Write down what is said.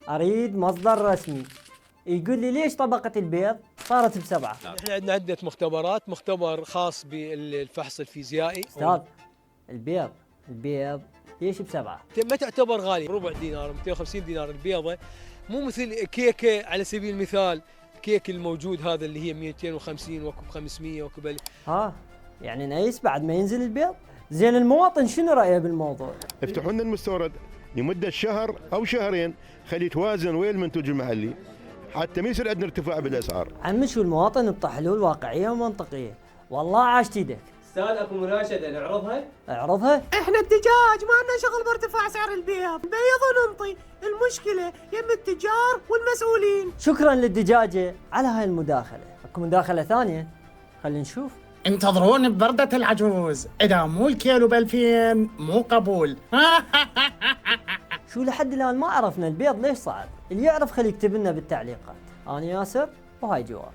أريد مصدر رسمي يقول لي ليش طبقة البيض صارت ب7. احنا عندنا عدة مختبرات، مختبر خاص بالفحص الفيزيائي. أستاذ، البيض ليش ب7؟ ما تعتبر غالي، ربع دينار 250 دينار البيضة، مو مثل كيكة على سبيل المثال، كيك الموجود هذا اللي هي 250 وكب 500 وكب. يعني نقيس بعد ما ينزل البيض. زين المواطن شنو رأيه بالموضوع؟ افتحوا لنا المستورد لمدة شهر أو شهرين، خلي يتوازن ويا المنتوج المحلي حتى ما يصير عندنا ارتفاع بالأسعار. عمي شو المواطن بحلول واقعية ومنطقية. والله عاشت ايدك. استاذ اكو مناشدة نعرضها؟ اعرضها. احنا الدجاج ما لنا شغل بارتفاع سعر البيض، نبيض وننطي، المشكلة يم التجار والمسؤولين. شكرا للدجاجة على هاي المداخلة. اكو مداخلة ثانية، خلينا نشوف. انتظرون ببردة العجوز، إذا مو الكيلو ب2000 مو قبول. شو لحد الآن ما عرفنا البيض ليش صعب؟ اللي يعرف خليه يكتب لنا بالتعليقات. أنا ياسر وهاي جواب.